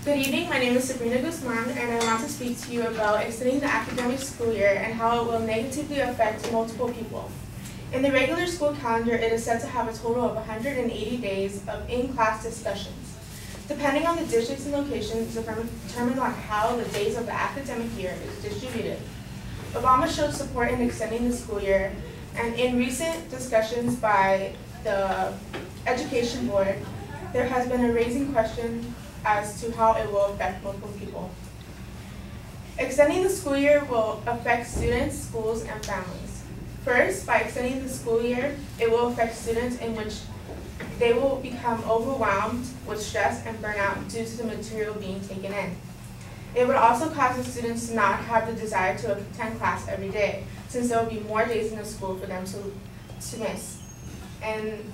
Good evening, my name is Sabrina COF, and I want to speak to you about extending the academic school year and how it will negatively affect multiple people. In the regular school calendar, it is said to have a total of 180 days of in-class discussions. Depending on the districts and locations, determined on how the days of the academic year is distributed. Obama showed support in extending the school year, and in recent discussions by the Education Board, there has been a raising question as to how it will affect multiple people. Extending the school year will affect students, schools, and families. First, by extending the school year, it will affect students in which they will become overwhelmed with stress and burnout due to the material being taken in. It would also cause the students to not have the desire to attend class every day, since there will be more days in the school for them to miss. And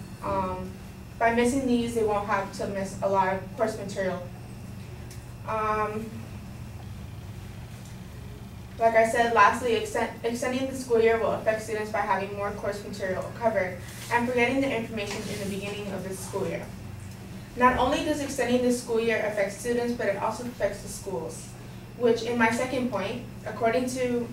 by missing these, they won't have to miss a lot of course material. Like I said, lastly, extending the school year will affect students by having more course material covered and forgetting the information in the beginning of the school year. Not only does extending the school year affect students, but it also affects the schools, which in my second point, according to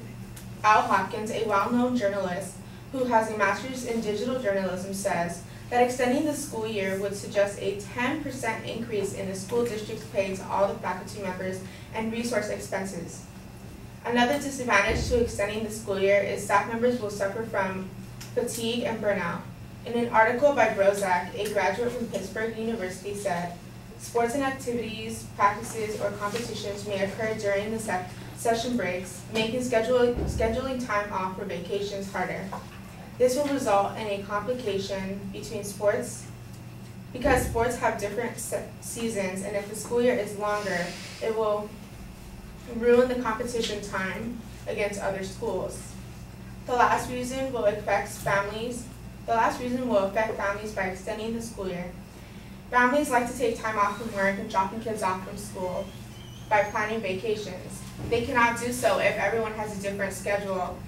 Al Hopkins, a well-known journalist who has a master's in digital journalism, says that extending the school year would suggest a 10% increase in the school district's pay to all the faculty members and resource expenses. Another disadvantage to extending the school year is staff members will suffer from fatigue and burnout. In an article by Brozak, a graduate from Pittsburgh University, said, sports and activities, practices, or competitions may occur during the session breaks, making scheduling time off for vacations harder. This will result in a complication between sports, because sports have different seasons, and if the school year is longer, it will ruin the competition time against other schools. The last reason will affect families by extending the school year. Families like to take time off from work and dropping kids off from school by planning vacations. They cannot do so if everyone has a different schedule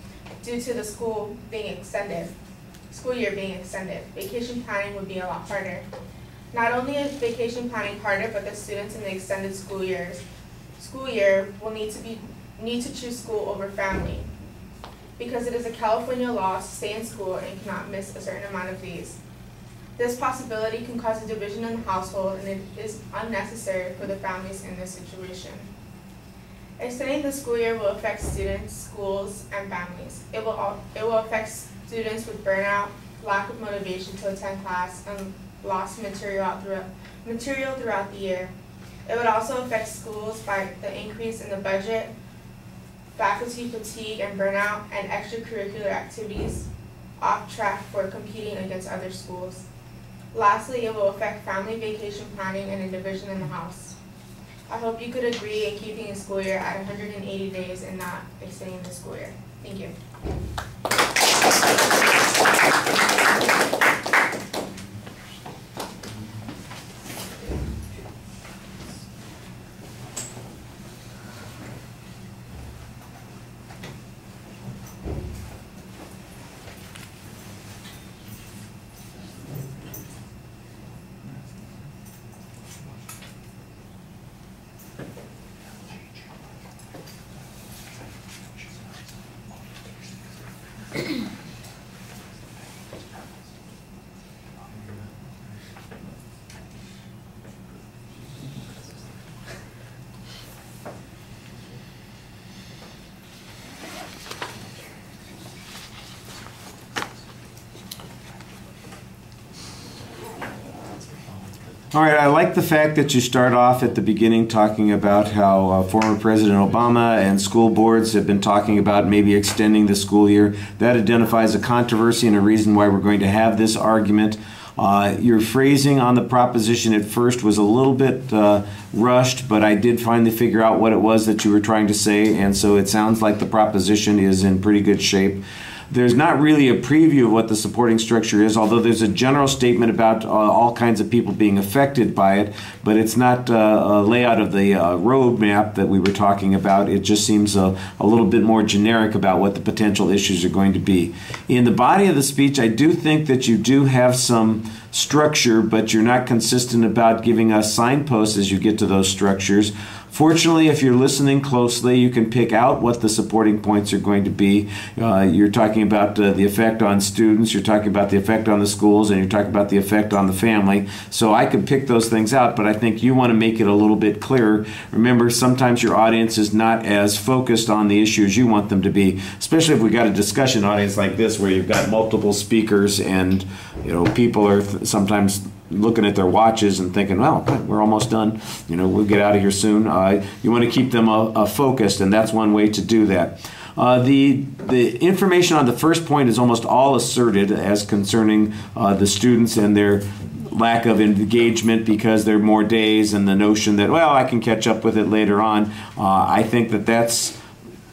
due to the school year being extended. Vacation planning would be a lot harder. Not only is vacation planning harder, but the students in the extended school year will need to choose school over family, because it is a California law to stay in school and cannot miss a certain amount of days. This possibility can cause a division in the household, and it is unnecessary for the families in this situation. Extending the school year will affect students, schools, and families. It will affect students with burnout, lack of motivation to attend class, and lost material throughout the year. It would also affect schools by the increase in the budget, faculty fatigue and burnout, and extracurricular activities off track for competing against other schools. Lastly, it will affect family vacation planning and a division in the house. I hope you could agree in keeping the school year at 180 days and not extending the school year. Thank you. All right, I like the fact that you start off at the beginning talking about how former President Obama and school boards have been talking about maybe extending the school year. That identifies a controversy and a reason why we're going to have this argument. Your phrasing on the proposition at first was a little bit rushed, but I did finally figure out what it was that you were trying to say, and so it sounds like the proposition is in pretty good shape. There's not really a preview of what the supporting structure is, although there's a general statement about all kinds of people being affected by it, but it's not a layout of the roadmap that we were talking about. It just seems a little bit more generic about what the potential issues are going to be. In the body of the speech, I do think that you do have some structure, but you're not consistent about giving us signposts as you get to those structures. Fortunately, if you're listening closely, you can pick out what the supporting points are going to be. You're talking about the effect on students, you're talking about the effect on the schools, and you're talking about the effect on the family. So I could pick those things out, but I think you want to make it a little bit clearer. Remember, sometimes your audience is not as focused on the issues you want them to be, especially if we got a discussion audience like this where you've got multiple speakers and people are sometimes looking at their watches and thinking, well, we're almost done. We'll get out of here soon. You want to keep them focused, and that's one way to do that. The information on the first point is almost all asserted as concerning the students and their lack of engagement because there are more days, and the notion that, well, I can catch up with it later on. I think that that's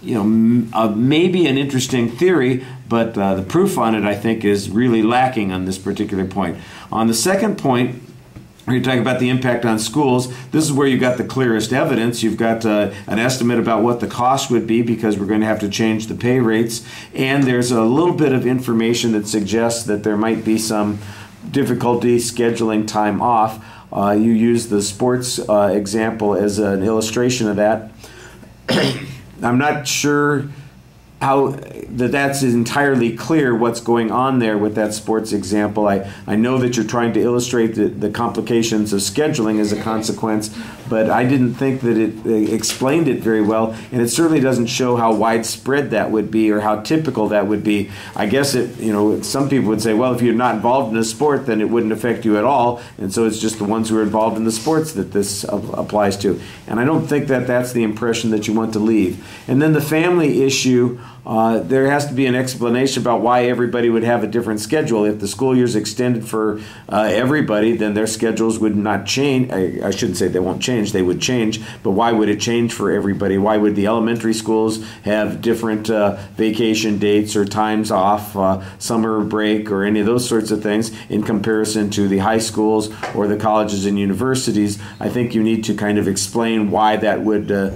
maybe an interesting theory, but the proof on it, I think, is really lacking on this particular point. On the second point, where you're talking about the impact on schools, this is where you've got the clearest evidence. You've got an estimate about what the cost would be because we're going to have to change the pay rates, and there's a little bit of information that suggests that there might be some difficulty scheduling time off. You use the sports example as an illustration of that. I'm not sure how that's entirely clear what's going on there with that sports example. I know that you're trying to illustrate the complications of scheduling as a consequence, but I didn't think that it explained it very well, and it certainly doesn't show how widespread that would be or how typical that would be. I guess some people would say, well, if you're not involved in a sport, then it wouldn't affect you at all, and so it's just the ones who are involved in the sports that this applies to. And I don't think that that's the impression that you want to leave. And then the family issue, there has to be an explanation about why everybody would have a different schedule. If the school year is extended for everybody, then their schedules would not change. I shouldn't say they won't change, they would change, but why would it change for everybody? Why would the elementary schools have different vacation dates or times off, summer break, or any of those sorts of things in comparison to the high schools or the colleges and universities? I think you need to kind of explain why that would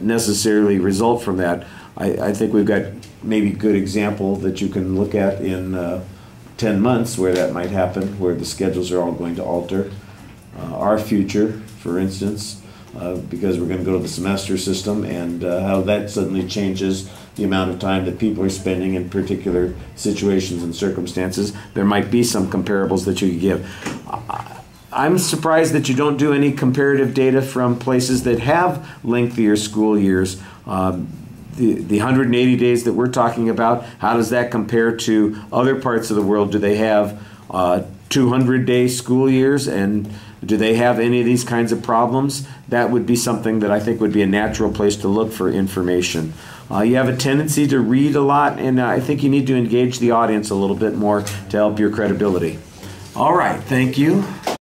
necessarily result from that. I think we've got maybe a good example that you can look at in 10 months where that might happen, where the schedules are all going to alter. Our future, for instance, because we're going to go to the semester system, and how that suddenly changes the amount of time that people are spending in particular situations and circumstances. There might be some comparables that you could give. I'm surprised that you don't do any comparative data from places that have lengthier school years. The 180 days that we're talking about, how does that compare to other parts of the world? Do they have 200-day school years, and do they have any of these kinds of problems? That would be something that I think would be a natural place to look for information. You have a tendency to read a lot, and I think you need to engage the audience a little bit more to help your credibility. All right, thank you.